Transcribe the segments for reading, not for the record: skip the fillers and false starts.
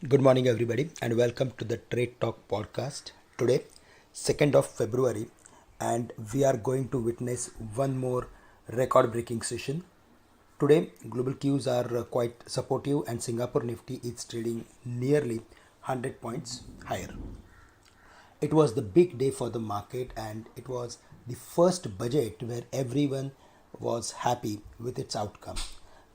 Good morning, everybody, and welcome to the Trade Talk podcast. Today, 2nd of February, and we are going to witness one more record breaking session. Today, global cues are quite supportive, and Singapore Nifty is trading nearly 100 points higher. It was the big day for the market, and it was the first budget where everyone was happy with its outcome.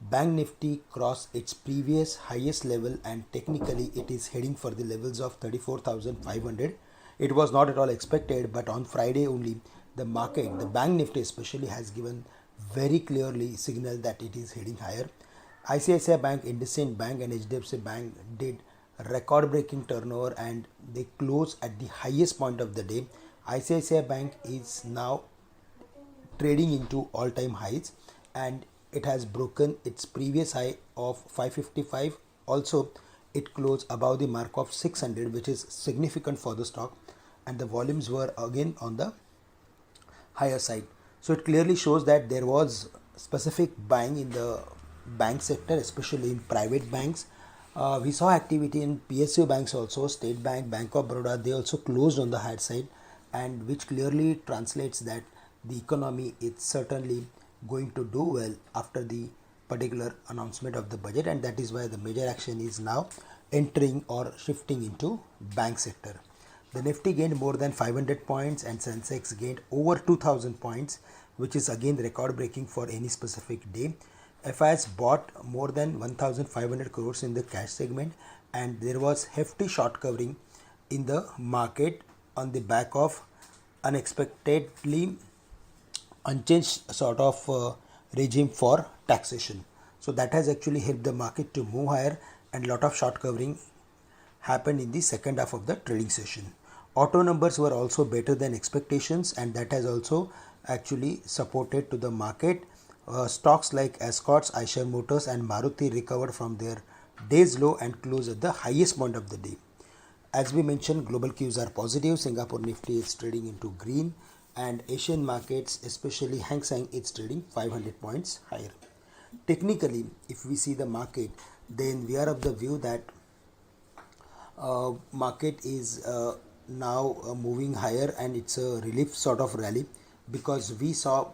Bank Nifty crossed its previous highest level, and technically it is heading for the levels of 34,500. It was not at all expected, but on Friday only, the market, the Bank Nifty especially, has given very clearly signal that it is heading higher. ICICI Bank, IndusInd Bank, and HDFC Bank did record breaking turnover, and they closed at the highest point of the day. ICICI Bank is now trading into all time highs, and it has broken its previous high of 555. Also, it closed above the mark of 600, which is significant for the stock, and the volumes were again on the higher side. So it clearly shows that there was specific buying in the bank sector, especially in private banks. We saw activity in PSU banks also, State Bank, Bank of Baroda. They also closed on the higher side, and which clearly translates that the economy is certainly going to do well after the particular announcement of the budget, and that is why the major action is now entering or shifting into bank sector. The Nifty gained more than 500 points, and Sensex gained over 2000 points, which is again record breaking for any specific day. FIS bought more than 1500 crores in the cash segment, and there was hefty short covering in the market on the back of unexpectedly unchanged sort of regime for taxation. So that has actually helped the market to move higher, and lot of short covering happened in the second half of the trading session. Auto numbers were also better than expectations, and that has also actually supported to the market. Stocks like Escorts, Eicher Motors, and Maruti recovered from their day's low and closed at the highest point of the day. As we mentioned, global cues are positive. Singapore Nifty is trading into green, and Asian markets, especially Hang Seng, is trading 500 points higher. Technically, if we see the market, then we are of the view that market is now moving higher, and it's a relief sort of rally, because we saw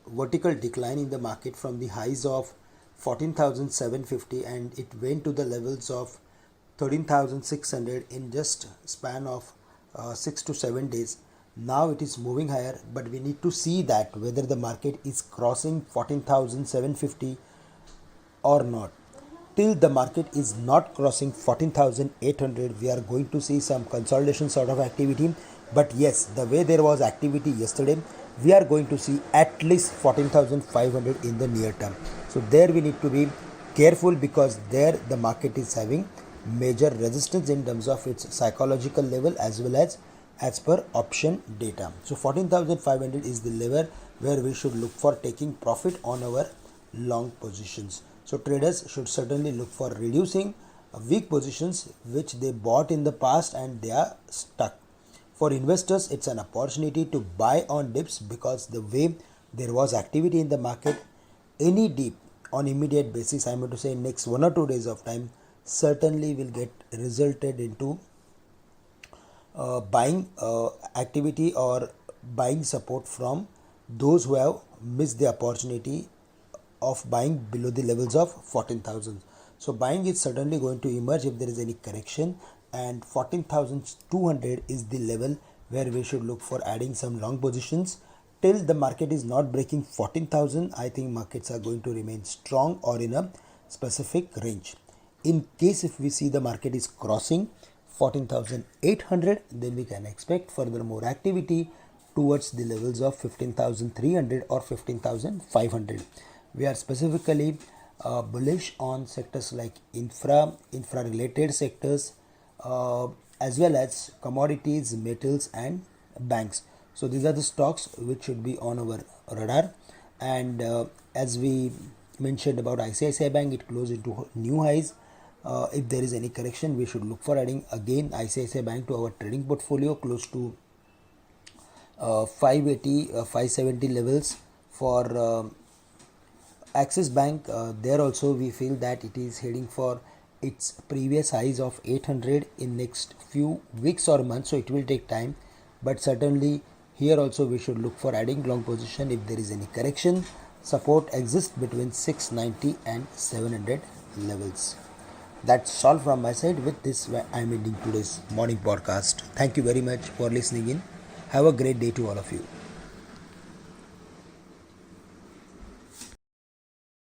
vertical decline in the market from the highs of 14,750, and it went to the levels of 13,600 in just span of 6 to 7 days. Now it is moving higher, but we need to see that whether the market is crossing 14,750 or not. Till the market is not crossing 14,800, we are going to see some consolidation sort of activity. But yes, the way there was activity yesterday, we are going to see at least 14,500 in the near term. So there we need to be careful, because there the market is having major resistance in terms of its psychological level as well as per option data. So 14,500 is the level where we should look for taking profit on our long positions. So traders should certainly look for reducing weak positions which they bought in the past and they are stuck. For investors, it's an opportunity to buy on dips, because the way there was activity in the market, any dip on immediate basis, I mean to say next 1 or 2 days of time, certainly will get resulted into buying activity or buying support from those who have missed the opportunity of buying below the levels of 14,000. So buying is certainly going to emerge if there is any correction, and 14,200 is the level where we should look for adding some long positions. Till the market is not breaking 14,000, I think markets are going to remain strong or in a specific range. In case if we see the market is crossing 14,800, then we can expect further more activity towards the levels of 15,300 or 15,500. We are specifically bullish on sectors like infra related sectors, as well as commodities, metals, and banks. So these are the stocks which should be on our radar. And as we mentioned about ICICI Bank, it closed into new highs. If there is any correction, we should look for adding again ICICI Bank to our trading portfolio close to 580, 570 levels. For Axis Bank, there also we feel that it is heading for its previous highs of 800 in next few weeks or months, so it will take time, but certainly here also we should look for adding long position if there is any correction. Support exists between 690 and 700 levels. That's all from my side. With this, I'm ending today's morning podcast. Thank you very much for listening in. Have a great day to all of you.